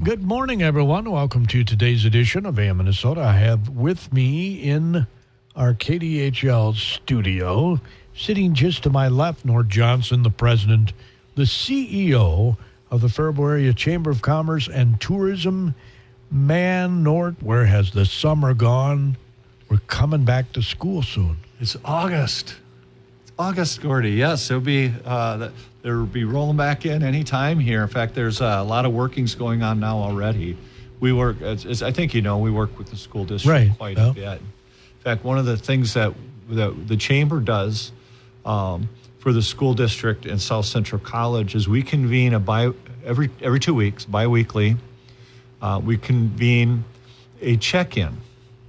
Good morning, everyone. Welcome to today's edition of AM Minnesota. I have with me in our KDHL studio, sitting just to my left, Nort Johjnson, the president, the CEO of the Faribault Area Chamber of Commerce and Tourism. Man, Nort, where has the summer gone? We're coming back to school soon. It's August. It's August, Gordy. Yes, it'll be they'll be rolling back in any time here. In fact, there's a lot of workings going on now already. We work, as I think you know, we work with the school district quite a bit. In fact, one of the things that the chamber does for the school district and South Central College is we convene every 2 weeks, biweekly. We convene a check-in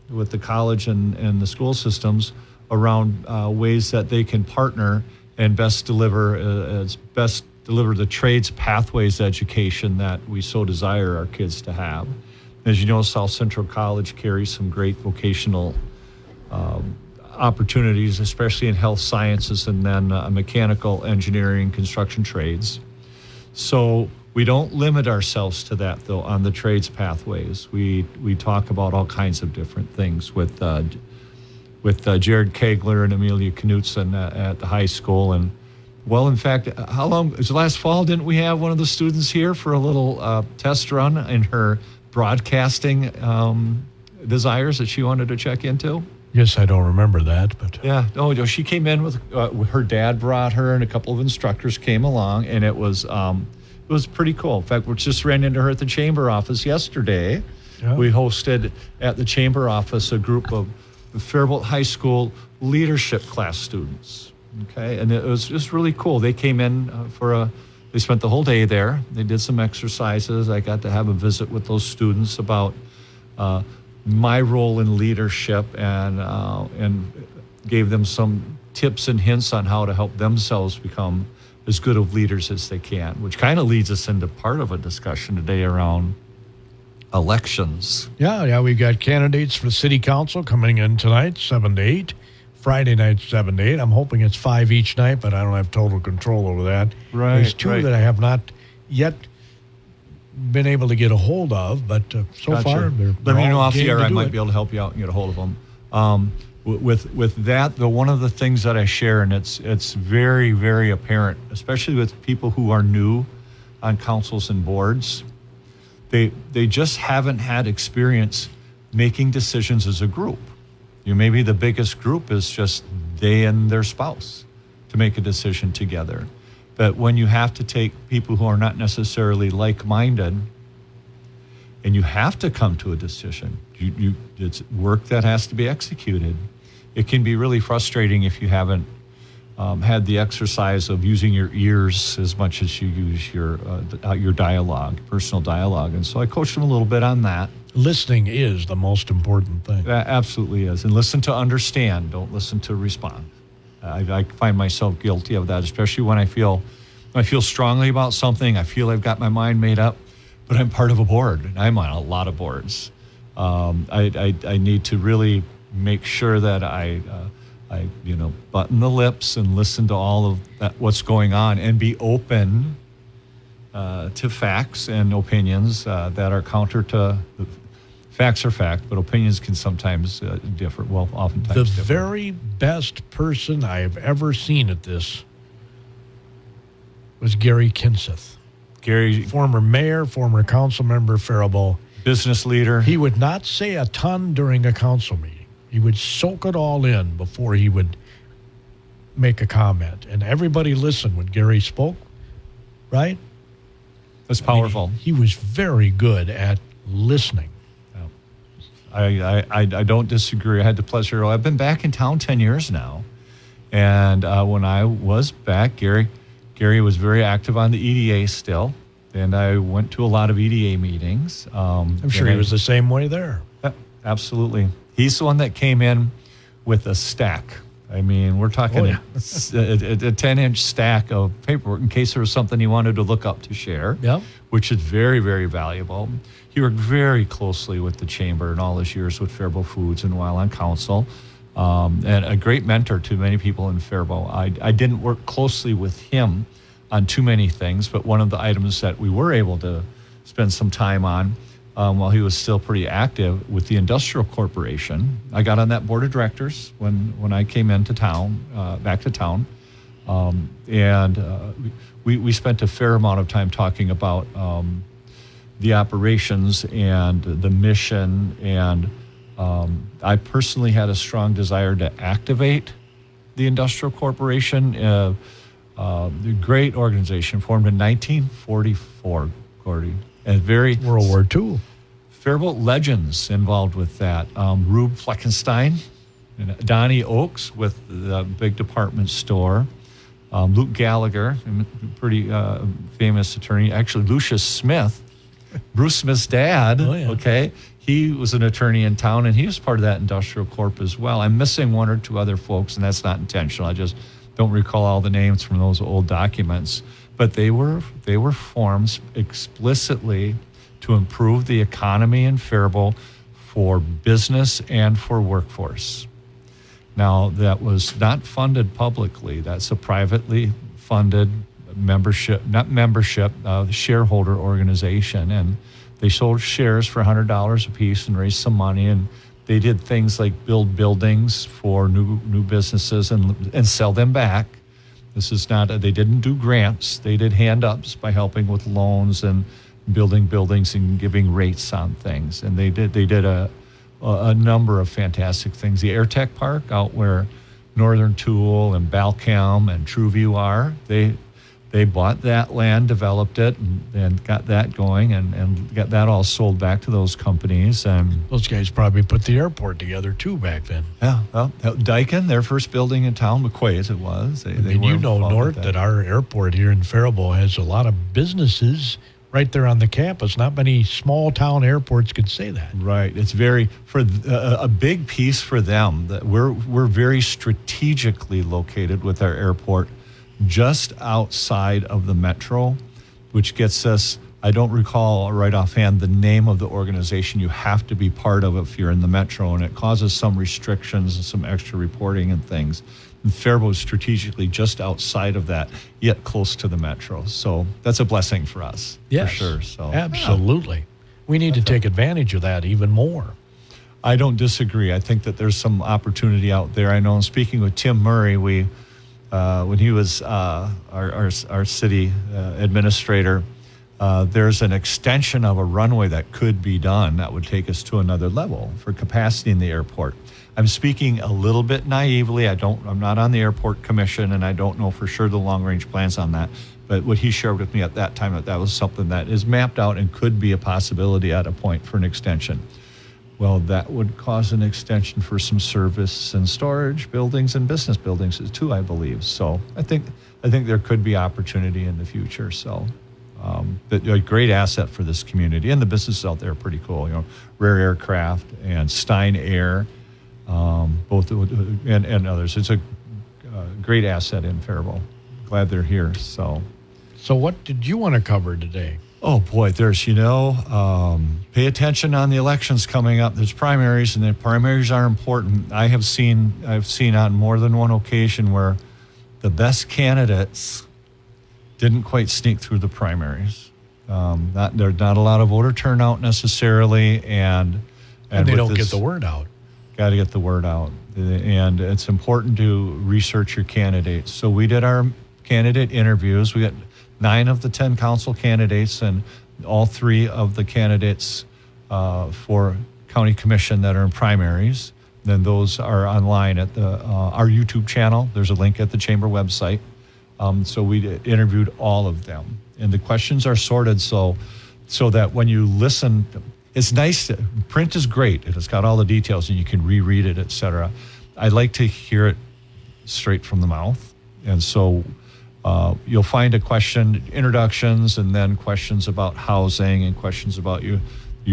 with the college and the school systems around ways that they can partner and best deliver the trades pathways education that we so desire our kids to have. As you know, South Central College carries some great vocational opportunities, especially in health sciences and then mechanical engineering, construction trades. So we don't limit ourselves to that, though, on the trades pathways. We talk about all kinds of different things with Jared Kegler and Amelia Knutson at the high school. And, well, in fact, how long, it was last fall, didn't we have one of the students here for a little test run in her broadcasting desires that she wanted to check into? Yes, I don't remember that, but... Yeah, no, she came in with her dad brought her, and a couple of instructors came along, and it was pretty cool. In fact, we just ran into her at the chamber office yesterday. Yeah. We hosted at the chamber office a group of Faribault High School leadership class students. Okay, and it was just really cool. They came in they spent the whole day there. They did some exercises. I got to have a visit with those students about my role in leadership and gave them some tips and hints on how to help themselves become as good of leaders as they can, which kind of leads us into part of a discussion today around elections. Yeah, we got candidates for city council coming in tonight, 7 to 8. Friday night, 7 to 8. I'm hoping it's 5 each night, but I don't have total control over that. Right. There's two that I have not yet been able to get a hold of, but so far they're Let me know off the air. I might it. be able to help you out and get a hold of them. With that, though, one of the things that I share, and it's very, very apparent, especially with people who are new on councils and boards, they just haven't had experience making decisions as a group. Maybe the biggest group is just they and their spouse to make a decision together. But when you have to take people who are not necessarily like-minded and you have to come to a decision, it's work that has to be executed. It can be really frustrating if you haven't had the exercise of using your ears as much as you use your dialogue, personal dialogue. And so I coached them a little bit on that. Listening is the most important thing. That absolutely is. And listen to understand. Don't listen to respond. I find myself guilty of that, especially when I feel strongly about something. I feel I've got my mind made up, but I'm part of a board, and I'm on a lot of boards. I need to really make sure that I button the lips and listen to all of that, what's going on, and be open to facts and opinions that are counter to facts are fact, but opinions can sometimes differ. Well, oftentimes the differ. very best person I have ever seen at this was Gary Kinseth. Gary, former mayor, former council member, Faribault. Business leader. He would not say a ton during a council meeting. He would soak it all in before he would make a comment. And everybody listened when Gary spoke, right? That's powerful. He was very good at listening. I don't disagree. I had the pleasure. I've been back in town 10 years now. And when I was back, Gary was very active on the EDA still. And I went to a lot of EDA meetings. I'm sure he was the same way there. Absolutely. He's the one that came in with a stack. I mean, we're talking a 10-inch stack of paperwork in case there was something he wanted to look up to share, which is very, very valuable. He worked very closely with the chamber in all his years with Faribault Foods and while on council, and a great mentor to many people in Faribault. I didn't work closely with him on too many things, but one of the items that we were able to spend some time on while he was still pretty active with the Industrial Corporation. I got on that board of directors when I came into town, back to town. We spent a fair amount of time talking about the operations and the mission, and I personally had a strong desire to activate the Industrial Corporation, a great organization formed in 1944, Gordy, and very World War II. Faribault legends involved with that. Rube Fleckenstein, and Donnie Oakes with the big department store. Luke Gallagher, a pretty famous attorney. Actually, Lucius Smith, Bruce Smith's dad, okay? He was an attorney in town, and he was part of that Industrial Corp as well. I'm missing one or two other folks, and that's not intentional. I just don't recall all the names from those old documents. But they were formed explicitly to improve the economy in Faribault for business and for workforce. Now, that was not funded publicly. That's a privately funded shareholder organization. And they sold shares for $100 a piece and raised some money. And they did things like build buildings for new businesses and sell them back. This is not, they didn't do grants. They did hand-ups by helping with loans and building buildings and giving rates on things. And they did a number of fantastic things. The AirTech Park out where Northern Tool and Balchem and TrueView are, they bought that land, developed it, and got that going, and got that all sold back to those companies. And those guys probably put the airport together too back then. Yeah, well, Daikin, their first building in town, McQuaid's it was. Nort, that our airport here in Faribault has a lot of businesses right there on the campus. Not many small town airports could say that. Right. It's very, for a big piece for them, that we're very strategically located with our airport just outside of the metro, which gets us, I don't recall right offhand the name of the organization you have to be part of if you're in the metro, and it causes some restrictions and some extra reporting and things. And Faribault is strategically just outside of that, yet close to the metro. So that's a blessing for us, yes, for sure. So absolutely. We need to take advantage of that even more. I don't disagree. I think that there's some opportunity out there. I know, speaking with Tim Murray, when he was our city administrator, there's an extension of a runway that could be done that would take us to another level for capacity in the airport. I'm speaking a little bit naively. I'm not on the airport commission, and I don't know for sure the long-range plans on that. But what he shared with me at that time, that was something that is mapped out and could be a possibility at a point for an extension. Well, that would cause an extension for some service and storage buildings and business buildings too, I believe. So I think there could be opportunity in the future. So, but a great asset for this community, and the businesses out there are pretty cool. Rare Aircraft and Stein Air, both and others. It's a great asset in Faribault. Glad they're here. So what did you want to cover today? Oh boy, there's, pay attention on the elections coming up. There's primaries, and the primaries are important. I've seen on more than one occasion where the best candidates didn't quite sneak through the primaries. There's not a lot of voter turnout necessarily, and they don't get the word out. Got to get the word out, and it's important to research your candidates. So we did our candidate interviews. We got 9 of the 10 council candidates and all 3 of the candidates for county commission that are in primaries. Then those are online at our YouTube channel. There's a link at the chamber website. So we interviewed all of them. And the questions are sorted so that when you listen, it's nice. Print is great. It's got all the details and you can reread it, et cetera. I like to hear it straight from the mouth. And so you'll find a question, introductions, and then questions about housing and questions about you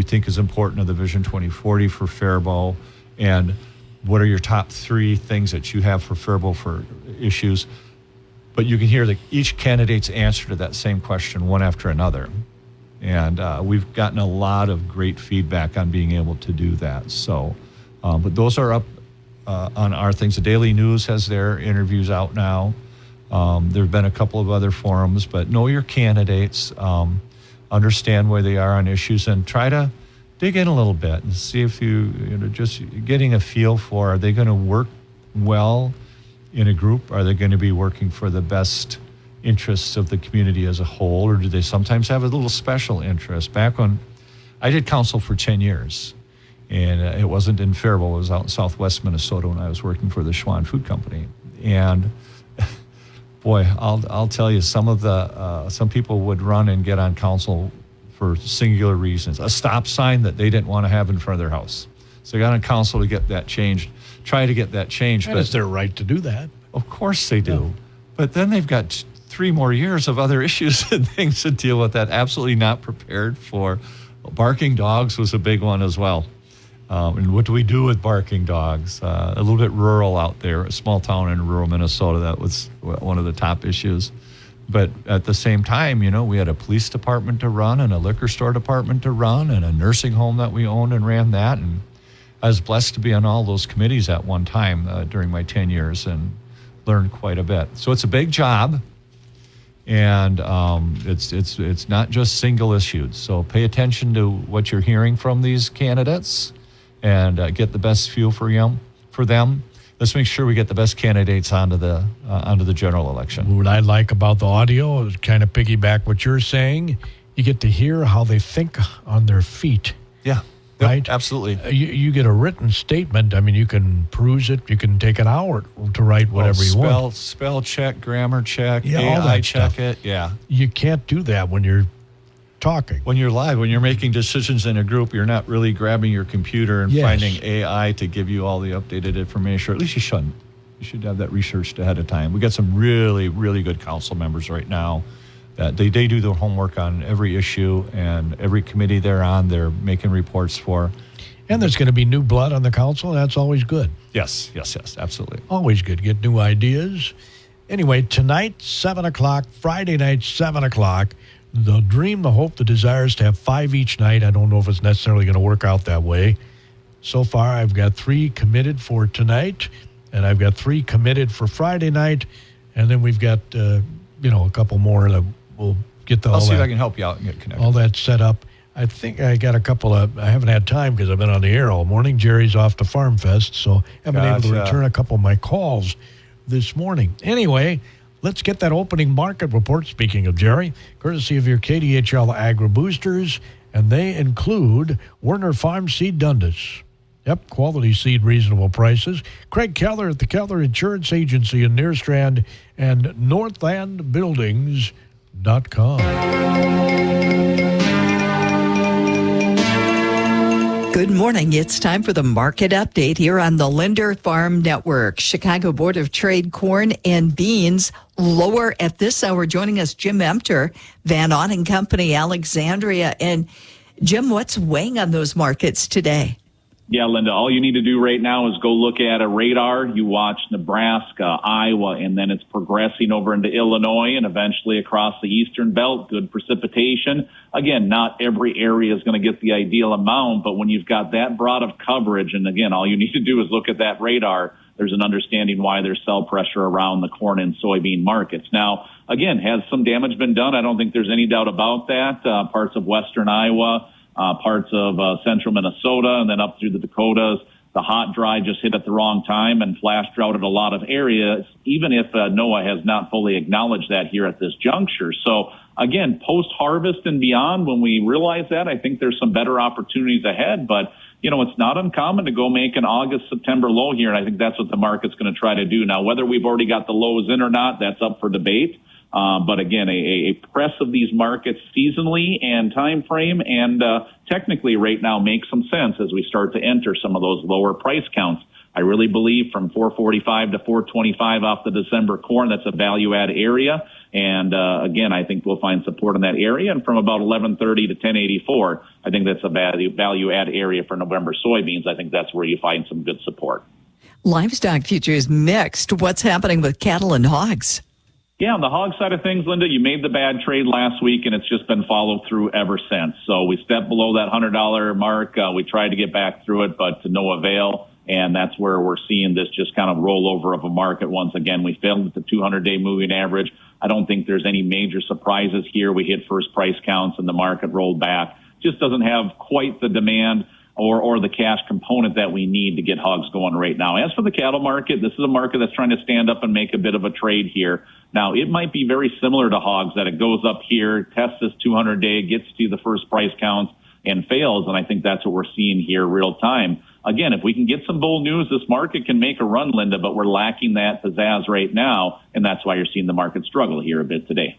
think is important to the Vision 2040 for Faribault, and what are your top 3 things that you have for Faribault for issues. But you can hear each candidate's answer to that same question one after another. And we've gotten a lot of great feedback on being able to do that. So, but those are up on our things. The Daily News has their interviews out now. There have been a couple of other forums, but know your candidates. understand where they are on issues, and try to dig in a little bit and see if just getting a feel for, are they going to work well in a group? Are they going to be working for the best interests of the community as a whole, or do they sometimes have a little special interest? Back when I did council for 10 years, and it wasn't in Faribault, it was out in southwest Minnesota when I was working for the Schwann Food Company. And boy, I'll tell you, some people would run and get on council for singular reasons. A stop sign that they didn't want to have in front of their house. So they got on council to get that changed, try to get that changed. And it's their right to do that. Of course they do. Yeah. But then they've got 3 more years of other issues and things to deal with that absolutely not prepared for. Barking dogs was a big one as well. And what do we do with barking dogs? A little bit rural out there, a small town in rural Minnesota, that was one of the top issues. But at the same time, we had a police department to run and a liquor store department to run and a nursing home that we owned and ran that. And I was blessed to be on all those committees at one time during my 10 years and learned quite a bit. So it's a big job. And it's not just single issues. So pay attention to what you're hearing from these candidates and get the best feel for them. Let's make sure we get the best candidates onto the general election. What I like about the audio is kind of piggyback what you're saying. You get to hear how they think on their feet. Yeah. Right? Yep, absolutely. You get a written statement. I mean, you can peruse it. You can take an hour to write whatever you want. Spell check, grammar check, all AI that check stuff. it. Yeah. You can't do that when you're talking. When you're live, when you're making decisions in a group, you're not really grabbing your computer and finding AI to give you all the updated information, or at least you shouldn't. You should have that researched ahead of time. We got some really, really good council members right now that they do their homework on every issue, and every committee they're on, they're making reports for. And there's going to be new blood on the council. That's always good. Yes, absolutely. Always good. Get new ideas. Anyway, tonight, 7 o'clock, Friday night, 7 o'clock, the dream, the hope, the desire is to have 5 each night. I don't know if it's necessarily going to work out that way. So far, I've got 3 committed for tonight, and I've got 3 committed for Friday night, and then we've got, a couple more that we'll get I'll see if I can help you out and get connected. All that set up. I think I got a couple of, I haven't had time because I've been on the air all morning. Jerry's off to Farm Fest, so I've been able to return a couple of my calls this morning. Anyway, let's get that opening market report, speaking of Jerry, courtesy of your KDHL Agri Boosters, and they include Werner Farm Seed Dundas. Yep, quality seed, reasonable prices. Craig Keller at the Keller Insurance Agency in Nearstrand and northlandbuildings.com. Good morning. It's time for the market update here on the Linder Farm Network. Chicago Board of Trade corn and beans lower at this hour. Joining us, Jim Emter, Van Auning Company, Alexandria. And Jim, what's weighing on those markets today? Yeah, Linda, all you need to do right now is go look at a radar. You watch Nebraska, Iowa, and then it's progressing over into Illinois and eventually across the eastern belt. Good precipitation. Again, not every area is going to get the ideal amount, but when you've got that broad of coverage, and again, all you need to do is look at that radar, there's an understanding why there's sell pressure around the corn and soybean markets. Now, again, has some damage been done? I don't think there's any doubt about that. Parts of western Iowa, parts of central Minnesota, and then up through the Dakotas. The hot, dry just hit at the wrong time and flash droughted a lot of areas, even if NOAA has not fully acknowledged that here at this juncture. So, again, post-harvest and beyond, when we realize that, I think there's some better opportunities ahead. But, it's not uncommon to go make an August, September low here, and I think that's what the market's going to try to do. Now, whether we've already got the lows in or not, that's up for debate. But again, a press of these markets seasonally and time frame and technically right now makes some sense as we start to enter some of those lower price counts. I really believe from 445 to 425 off the December corn, that's a value add area. And again, I think we'll find support in that area. And from about 1130 to 1084, I think that's a value add area for November soybeans. I think that's where you find some good support. Livestock futures mixed. What's happening with cattle and hogs? Yeah, on the hog side of things, Linda, you made the bad trade last week, and it's just been followed through ever since. So we stepped below that $100 mark. We tried to get back through it, but to no avail. And that's where we're seeing this just kind of rollover of a market once again. We failed at the 200-day moving average. I don't think there's any major surprises here. We hit first price counts and the market rolled back. Just doesn't have quite the demand or the cash component that we need to get hogs going right now. As for the cattle market, this is a market that's trying to stand up and make a bit of a trade here. Now, it might be very similar to hogs, that it goes up here, tests this 200-day, gets to the first price counts, and fails. And I think that's what we're seeing here real time. Again, if we can get some bull news, this market can make a run, Linda, but we're lacking that pizzazz right now, and that's why you're seeing the market struggle here a bit today.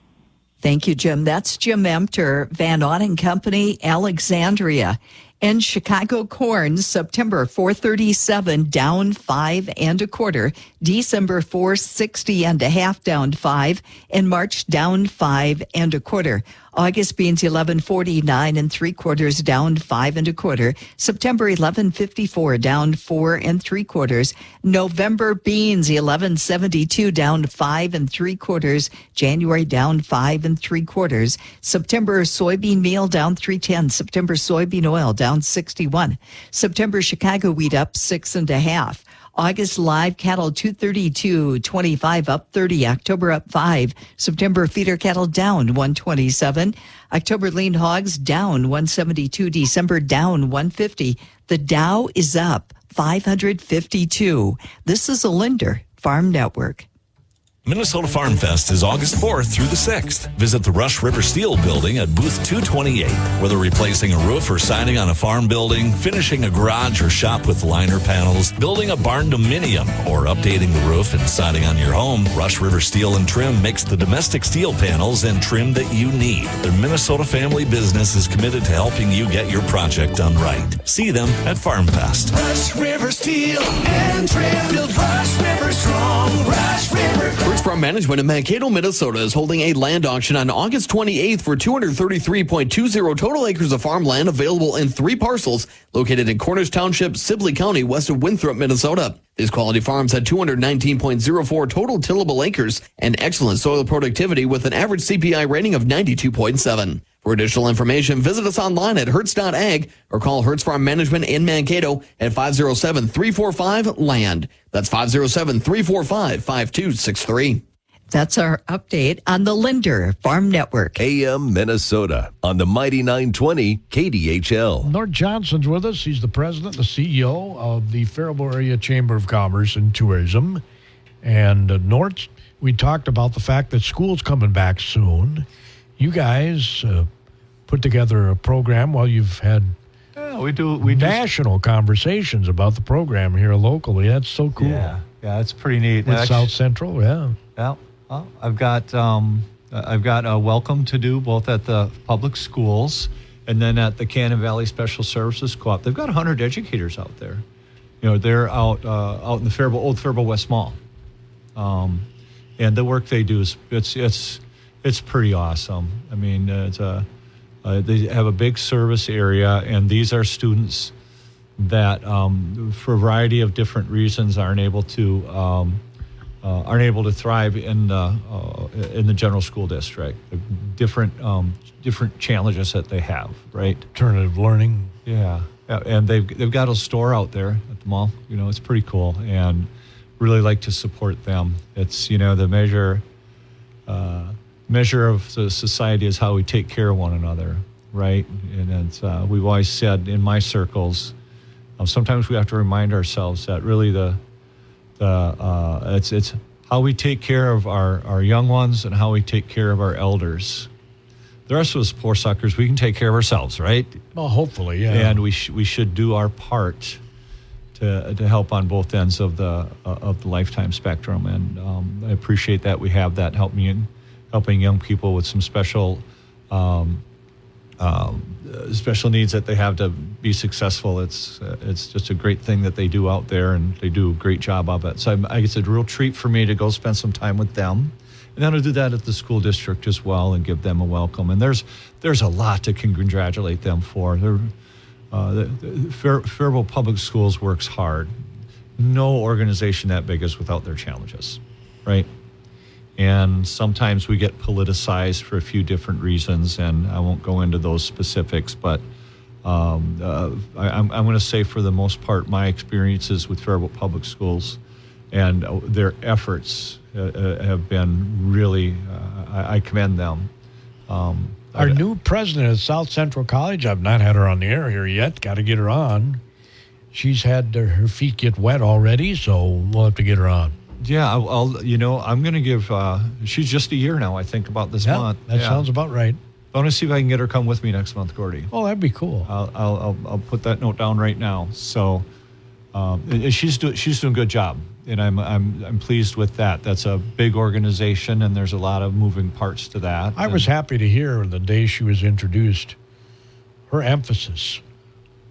Thank you, Jim. That's Jim Emter, Van Auning Company, Alexandria. And Chicago corn, September 437 down 5 1/4, December 460 1/2 down 5, and March down 5 1/4. August beans 1149 3/4 down 5 1/4. September 1154 down 4 3/4. November beans 1172 down 5 3/4. January down 5 3/4. September soybean meal down 310. September soybean oil down 61. September Chicago wheat up 6 1/2. August live cattle 232.25 up 30. October up 5. September feeder cattle down 127. October lean hogs down 172. December down 150. The Dow is up 552. This is a Linder Farm Network. Minnesota Farm Fest is August 4th through the 6th. Visit the Rush River Steel building at booth 228. Whether replacing a roof or siding on a farm building, finishing a garage or shop with liner panels, building a barn dominium, or updating the roof and siding on your home, Rush River Steel and Trim makes the domestic steel panels and trim that you need. Their Minnesota family business is committed to helping you get your project done right. See them at Farm Fest. Rush River Steel and Trim. Build Rush River strong. Rush River. Hertz Farm Management in Mankato, Minnesota is holding a land auction on August 28th for 233.20 total acres of farmland available in 3 parcels located in Cornish Township, Sibley County, west of Winthrop, Minnesota. These quality farms had 219.04 total tillable acres and excellent soil productivity with an average CPI rating of 92.7. For additional information, visit us online at hertz.ag or call Hertz Farm Management in Mankato at 507-345-LAND. That's 507-345-5263. That's our update on the Linder Farm Network. AM Minnesota on the Mighty 920 KDHL. Nort Johjnson's with us. He's the president and the CEO of the Faribault Area Chamber of Commerce and Tourism. And Nort, we talked about the fact that school's coming back soon. You guys put together a program while you've had We do national conversations about the program here locally. That's so cool. Yeah, it's pretty neat. With South Central, yeah. Yeah, well, I've got a welcome to do both at the public schools and then at the Cannon Valley Special Services Co-op. They've got 100 educators out there. You know, they're out in the old Faribault West Mall, and the work they do is it's pretty awesome. I mean, they have a big service area, and these are students that, for a variety of different reasons, aren't able to thrive in the general school district. Different challenges that they have, right? Alternative learning. Yeah, and they've got a store out there at the mall. You know, it's pretty cool, and really like to support them. It's, you know, the measure of the society is how we take care of one another, right? And it's, we've always said in my circles, sometimes we have to remind ourselves that really it's how we take care of our young ones and how we take care of our elders. The rest of us poor suckers, we can take care of ourselves, right? Well, hopefully, yeah. And we should do our part to help on both ends of the lifetime spectrum. And I appreciate that we have that helping young people with some special needs that they have to be successful. It's just a great thing that they do out there, and they do a great job of it. So I guess it's a real treat for me to go spend some time with them. And then I'll do that at the school district as well and give them a welcome. And there's a lot to congratulate them for. Faribault Public Schools works hard. No organization that big is without their challenges, right? And sometimes we get politicized for a few different reasons, and I won't go into those specifics, but I'm going to say for the most part, my experiences with Faribault Public Schools and their efforts have been really, I commend them. Our new president of South Central College, I've not had her on the air here yet. Got to get her on. She's had her feet get wet already, so we'll have to get her on. Yeah, I'm going to give, she's just a year now, I think, about this month. That sounds about right. I want to see if I can get her come with me next month, Gordy. Oh, that'd be cool. I'll put that note down right now. So she's doing a good job, and I'm pleased with that. That's a big organization, and there's a lot of moving parts to that. I was happy to hear the day she was introduced, her emphasis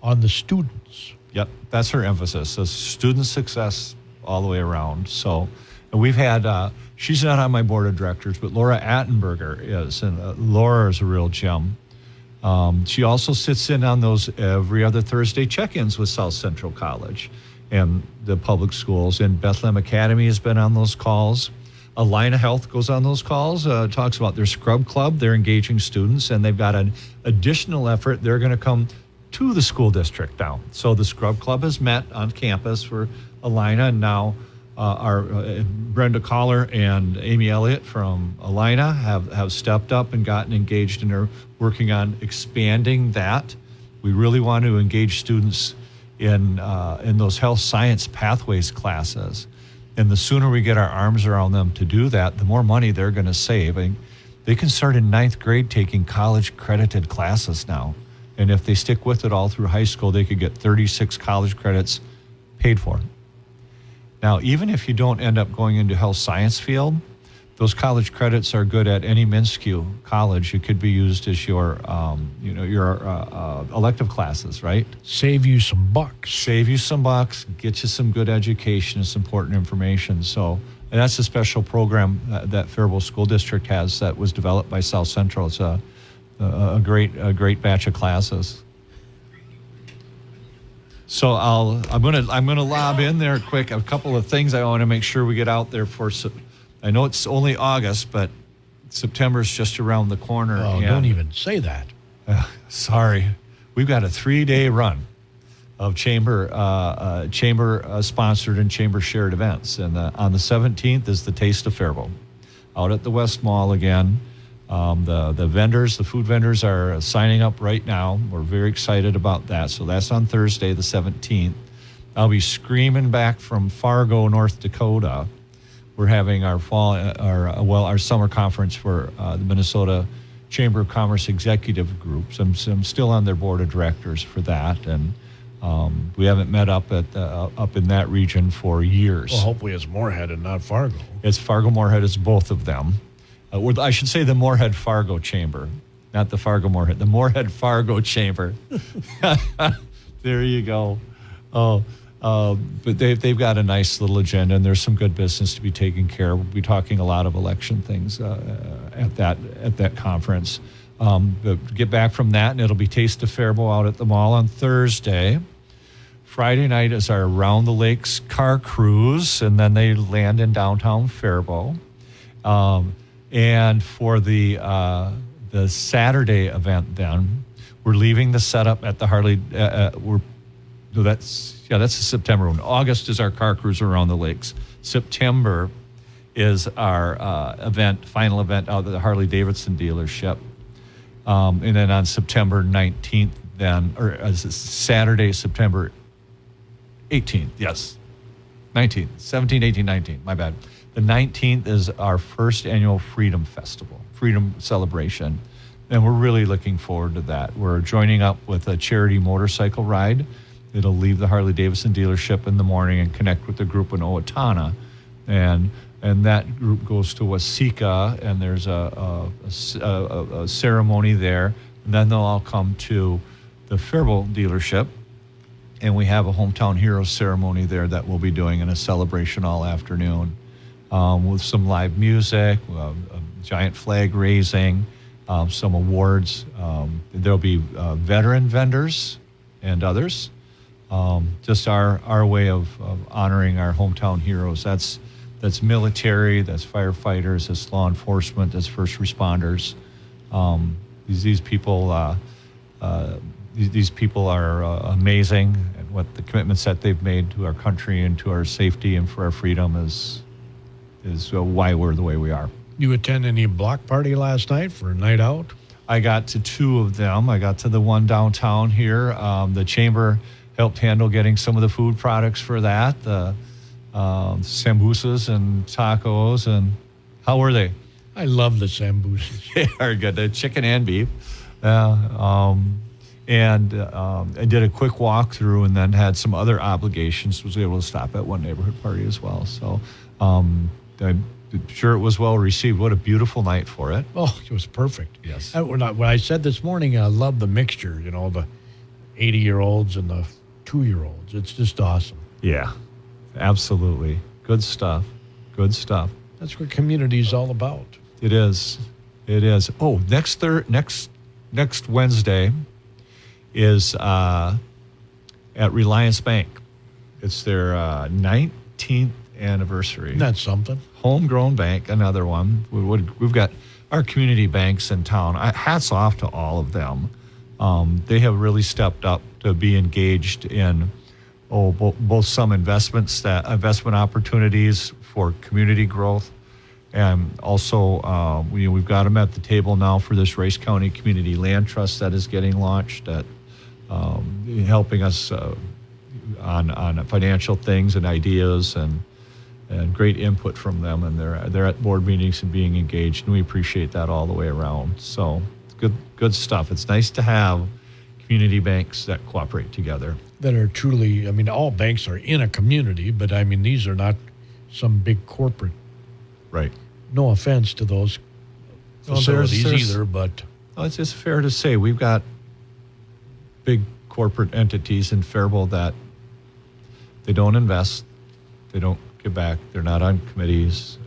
on the students. Yep, that's her emphasis. So student success all the way around. So we've had, she's not on my board of directors, but Laura Attenberger is, and Laura is a real gem. She also sits in on those every other Thursday check-ins with South Central College and the public schools. And Bethlehem Academy has been on those calls. Alina Health goes on those calls, talks about their scrub club. They're engaging students, and they've got an additional effort. They're going to come to the school district now. So the scrub club has met on campus for Alina, and now our Brenda Collar and Amy Elliott from Alina have stepped up and gotten engaged, and are working on expanding that. We really want to engage students in those health science pathways classes, and the sooner we get our arms around them to do that, the more money they're going to save. And they can start in 9th grade taking college credited classes now. And if they stick with it all through high school, they could get 36 college credits paid for. Now, even if you don't end up going into health science field, those college credits are good at any MINSCU college. It could be used as your elective classes, right? Save you some bucks. Save you some bucks, get you some good education and some important information. So, and that's a special program that Faribault School District has that was developed by South Central. It's a great batch of classes. So I'm gonna lob in there quick a couple of things I want to make sure we get out there for. I know it's only August, but September's just around the corner. Oh, don't even say that. Sorry, we've got a 3-day run of chamber sponsored and chamber shared events, and on the 17th is the Taste of Faribault, out at the West Mall again. The vendors, the food vendors are signing up right now. We're very excited about that. So that's on Thursday, the 17th. I'll be screaming back from Fargo, North Dakota. We're having our summer conference for the Minnesota Chamber of Commerce Executive Group. So I'm still on their board of directors for that, and we haven't met up in that region for years. Well, hopefully it's Moorhead and not Fargo. It's Fargo-Moorhead. It's both of them. I should say the Moorhead-Fargo Chamber, not the Fargo-Moorhead, the Moorhead-Fargo Chamber. There you go. But they've got a nice little agenda, and there's some good business to be taken care of. We'll be talking a lot of election things at that conference. But get back from that, and it'll be Taste of Faribault out at the mall on Thursday. Friday night is our Around the Lakes car cruise, and then they land in downtown Faribault. And for the Saturday event, then we're leaving the setup at the Harley. That's the September one. August is our car cruise around the lakes. September is our final event out at the Harley Davidson dealership. And then on September 19th, Saturday, September 18th. Yes, 19th, 17, 18, 19. My bad. The 19th is our first annual Freedom Festival, Freedom Celebration, and we're really looking forward to that. We're joining up with a charity motorcycle ride. It'll leave the Harley-Davidson dealership in the morning and connect with the group in Owatonna, and that group goes to Waseca, and there's a ceremony there, and then they'll all come to the Faribault dealership, and we have a Hometown Heroes ceremony there that we'll be doing in a celebration all afternoon. With some live music, a giant flag raising, some awards. There'll be veteran vendors and others. Just our way of honoring our hometown heroes. That's military, that's firefighters, that's law enforcement, that's first responders. These people these people are amazing, and what the commitments that they've made to our country and to our safety and for our freedom is why we're the way we are. You attend any block party last night for a night out? I got to two of them. I got to the one downtown here. The chamber helped handle getting some of the food products for that, the sambusas and tacos. And how were they? I love the sambusas. They are good. The chicken and beef. I did a quick walkthrough and then had some other obligations. Was able to stop at one neighborhood party as well. So I'm sure it was well received. What a beautiful night for it. Oh, it was perfect. Yes. When I said this morning, I love the mixture, the 80-year-olds and the 2-year-olds. It's just awesome. Yeah, absolutely. Good stuff. Good stuff. That's what community's all about. It is. It is. Oh, next Wednesday is at Reliance Bank. It's their 19th anniversary. That's something. Homegrown bank, another one. We've got our community banks in town. Hats off to all of them. They have really stepped up to be engaged in both some investment opportunities for community growth, and also we've got them at the table now for this Rice County Community Land Trust that is getting launched, that helping us on financial things and ideas and great input from them, and they're at board meetings and being engaged, and we appreciate that all the way around. So good stuff. It's nice to have community banks that cooperate together. That are truly, all banks are in a community, but these are not some big corporate. Right. No offense to those facilities either, but it's just fair to say we've got big corporate entities in Faribault that they don't invest, they don't give back, they're not on committees,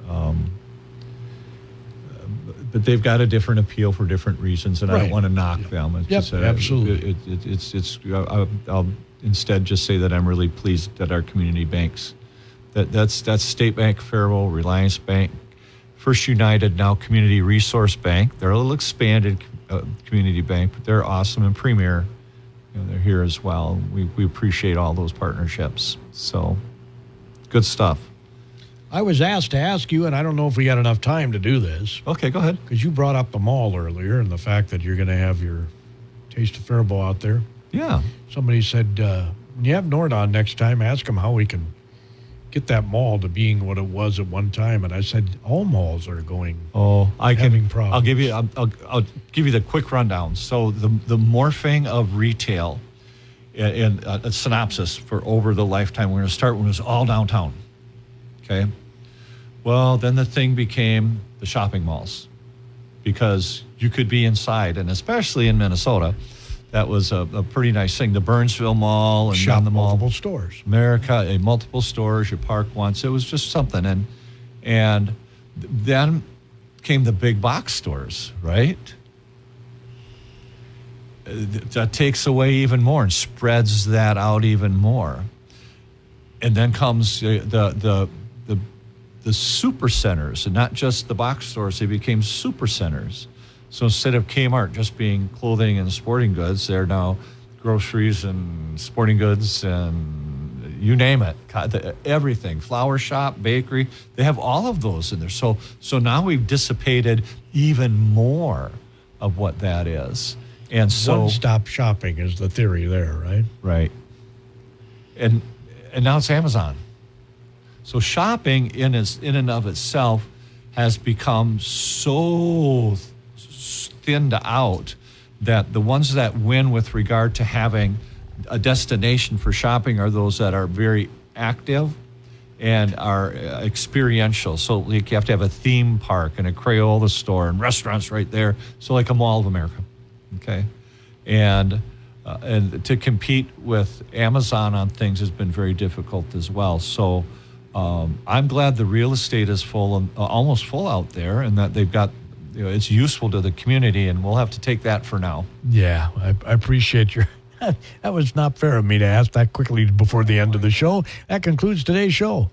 but they've got a different appeal for different reasons, and I don't want to knock them. It's just, absolutely. I'll instead just say that I'm really pleased that our community banks, that's State Bank Faribault, Reliance Bank, First United, now Community Resource Bank. They're a little expanded community bank, but they're awesome, and Premier, they're here as well. We appreciate all those partnerships. So good stuff. I was asked to ask you, and I don't know if we got enough time to do this. Okay, go ahead. Because you brought up the mall earlier and the fact that you're going to have your Taste of Faribault out there. Yeah. Somebody said, when you have Nort on next time, ask him how we can get that mall to being what it was at one time. And I said, all malls are having problems. I'll give you the quick rundown. So the morphing of retail in a synopsis for over the lifetime, we're going to start when it was all downtown. Okay. Well, then the thing became the shopping malls, because you could be inside, and especially in Minnesota, that was a pretty nice thing. The Burnsville Mall and Shop the mall, multiple stores. Multiple stores. You park once. It was just something, and then came the big box stores, right? That takes away even more and spreads that out even more, and then comes the super centers, and not just the box stores. They became super centers. So instead of Kmart just being clothing and sporting goods, they're now groceries and sporting goods and you name it, everything, flower shop, bakery. They have all of those in there. So now we've dissipated even more of what that is. And so one-stop shopping is the theory there, right? Right. And now it's Amazon. So shopping in and of itself has become so thinned out that the ones that win with regard to having a destination for shopping are those that are very active and are experiential. So like you have to have a theme park and a Crayola store and restaurants right there. So like a Mall of America, okay? And to compete with Amazon on things has been very difficult as well. So I'm glad the real estate is full, almost full out there, and that they've got, it's useful to the community, and we'll have to take that for now. Yeah, I appreciate your. That was not fair of me to ask that quickly before the end of the show. That concludes today's show.